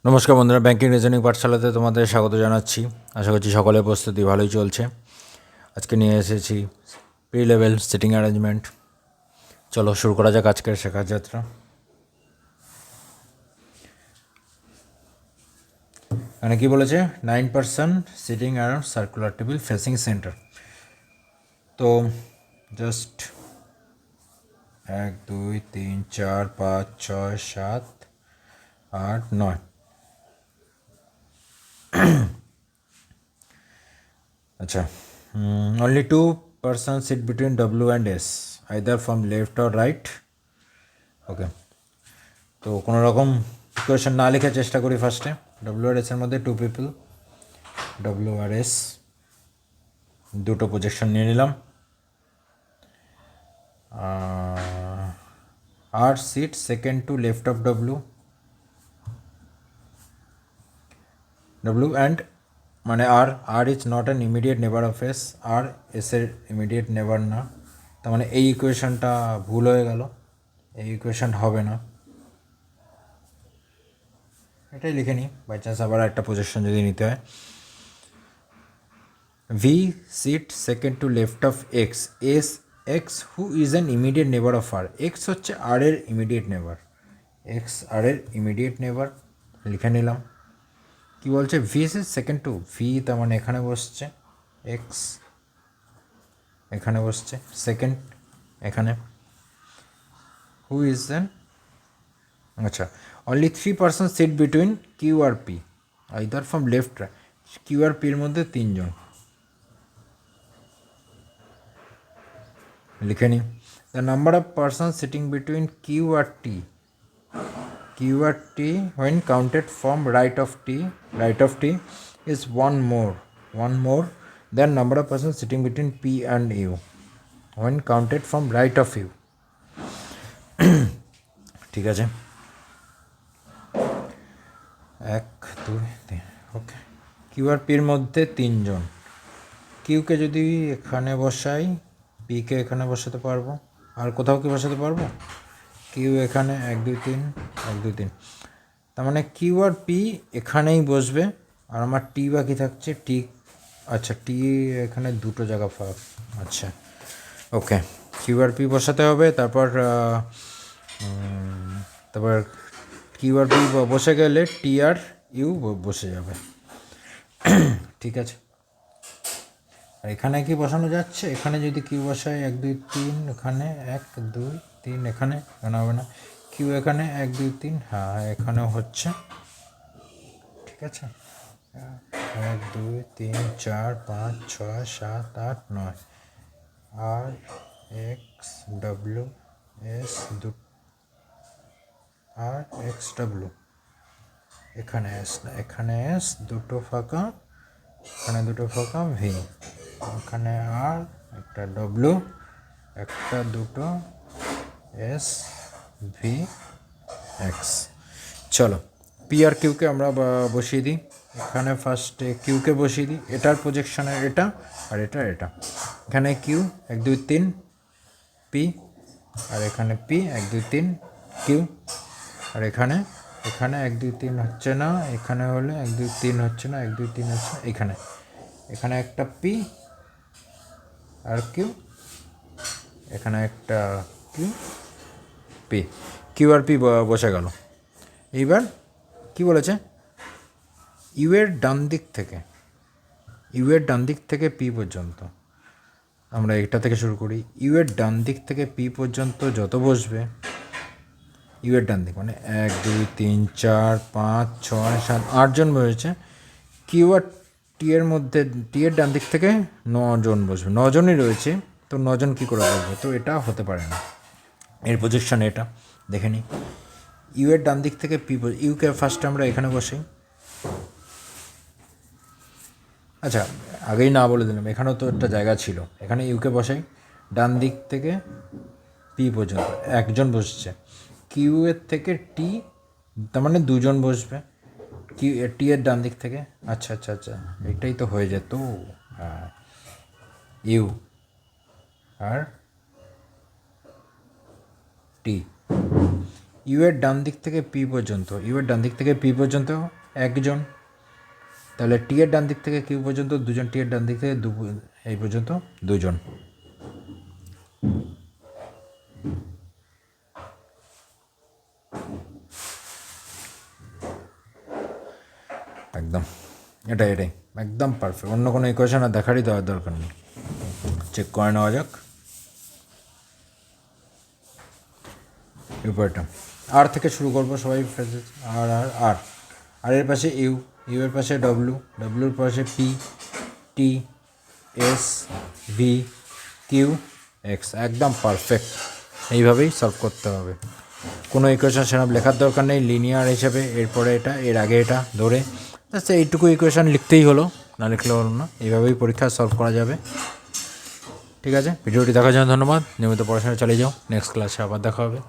নমস্কার বন্ধুরা, banking reasoning পাঠশালাতে তোমাদের স্বাগত জানাচ্ছি। আশা করছি সকলের প্রস্তুতি ভালোই চলছে। আজকে নিয়ে এসেছি প্রি লেভেল সিটিং অ্যারেঞ্জমেন্ট। চলো শুরু করা যাক আজকের শেখার যাত্রা। মানে কি বলেছে, 9% sitting around circular table facing centre. তো জাস্ট 1 2 3 4 5 6 7 8 9। আচ্ছা, only 2 persons sit between W and S, either from left or right. ওকে, তো কোনো রকম ইকুয়েশন না লেখার চেষ্টা করি। ফার্স্টে ডব্লিউ আর এস এর মধ্যে 2 পিপল, ডব্লিউ আর এস দুটো প্রজেকশন নিয়ে নিলাম। R sit second to left of W and মানে R is not an immediate neighbour of S, আর এসের ইমিডিয়েট নেবার না। তার মানে এই ইকুয়েশনটা ভুল হয়ে গেল, এই ইকুয়েশন হবে না, এটাই লিখে নিই। বাই চান্স আবার একটা প্রজেকশন যদি নিতে হয়, we sit second to left of X, S X who is an immediate neighbour of R, X হচ্ছে আর এর ইমিডিয়েট নেবার, এক্স আর এর ইমিডিয়েট নেবার লিখে নিলাম। কী বলছে, V is second to, V তার মানে এখানে বসছে, এক্স এখানে বসছে, সেকেন্ড এখানে, হু ইজ অ্যান, আচ্ছা, only 3 person sit between Q আর P, either from left, Q আর পির মধ্যে 3 জন লিখে নিই। The number of person sitting between Q আর টি, কিউ আর T when counted from right of t is one more than number of persons sitting between p and u when counted from right of u. ঠিক আছে, 1 2 3, ওকে। Q আর পির মধ্যে 3 জন, কিউকে যদি এখানে বসাই, পিকে এখানে বসাতে পারবো, আর কোথাও কি বসাতে পারবো? কিউ এখানে 1 2 3 1 2 3, তার মানে কিউ আর পি এখানেই বসবে, আর আমার টি বাকি থাকছে, টি, আচ্ছা টি এখানে দুটো জায়গা ফাঁক, আচ্ছা ওকে। কিউ আর পি বসাতে হবে, তারপর কিউ আর পি বসে গেলে টি আর ইউ বসে যাবে। ঠিক আছে, আর এখানে কি বসানো যাচ্ছে, এখানে যদি কিউ বসায় 1 2 3, এখানে 1 2 3, এখানে কেন হবে না, কিউ এখানে 1 2 3, হ্যাঁ এখানেও হচ্ছে। ঠিক আছে, 1 2 3 4 5 6 7 8 9, আর এক্স ডব্লিউ এস আর এক্স ডব্লিউ, এখানে এস না, এখানে এস দুটো ফাঁকা, এখানে দুটো ফাঁকা, ভি এখানে, আর একটা ডব্লিউ, একটা দুটো এস ভি এক্স। চলো পি আর কিউকে আমরা বসিয়ে দিই। এখানে ফার্স্টে কিউকে বসিয়ে দিই, এটার প্রজেকশনের এটা আর এটা, এখানে কিউ 1 2 3 পি, আর এখানে পি 1 2 3 কিউ, আর এখানে 1 2 3 হচ্ছে না, এখানে হলে 1 2 3 হচ্ছে না, 1 2 3 হচ্ছে না, এখানে একটা পি আর কিউ, এখানে একটা কিউ পি, কিউ আর পি বসে গেল। এইবার কি বলেছে, ইউ এর ডান দিক থেকে পি পর্যন্ত, আমরা এটা থেকে শুরু করি। ইউ এর ডান দিক থেকে পি পর্যন্ত যত বসবে, ইউ এর ডান দিক মানে 1 2 3 4 5 6 7 8 জন বসেছে। কিউ আর টি এর মধ্যে, টি এর ডান দিক থেকে 9 জন বসবে, 9 জনই রয়েছে, তো 9 জন কী করে বসবে, তো এটা হতে পারে না। এর প্রজেকশন এটা দেখে নিই, ইউ এর ডান দিক থেকে পি, ইউকে ফার্স্ট আমরা এখানে বসাই। আচ্ছা আগেই না বলে দিলাম, এখানেও তো একটা জায়গা ছিল, এখানে ইউকে বসাই, ডান দিক থেকে পি পর্যন্ত 1 জন বসছে, কিউ এর থেকে টি, তার মানে 2 জন বসবে, কিউ টি এর ডান দিক থেকে, আচ্ছা আচ্ছা আচ্ছা এটাই তো হয়ে যেত, ইউ আর টি, ইউ এর ডান দিক থেকে পি পর্যন্ত, ইউ এর ডান দিক থেকে পি পর্যন্ত একজন, তাহলে টি এর ডান দিক থেকে কিউ পর্যন্ত দুজন, টি এর ডান দিক থেকে এই পর্যন্ত দুজন। একদম এটাই একদম পারফেক্ট। অন্য কোনো ইকুয়েশন আর দেখারই দেওয়ার দরকার নেই। চেক করে নেওয়া যাক। উপরটা আর থেকে শুরু করবো সবাই। আর আর আর আর এর পাশে ইউ, ইউ এর পাশে ডব্লু, ডব্লুর পাশে পি, টি, এস, ভি, কিউ, এক্স। একদম পারফেক্ট। এইভাবেই সলভ করতে হবে। কোনো ইকুয়েশন সেরকম লেখার দরকার নেই, লিনিয়ার হিসেবে এরপরে এটা, এর আগে এটা ধরে আচ্ছা এইটুকু ইকুয়েশন লিখতেই হলো, না লিখলে হলো না। এইভাবেই পরীক্ষা সলভ করা যাবে। ঠিক আছে, ভিডিওটি দেখার জন্য ধন্যবাদ। নিয়মিত পড়াশোনা চালিয়ে যাও। নেক্সট ক্লাসে আবার দেখা হবে।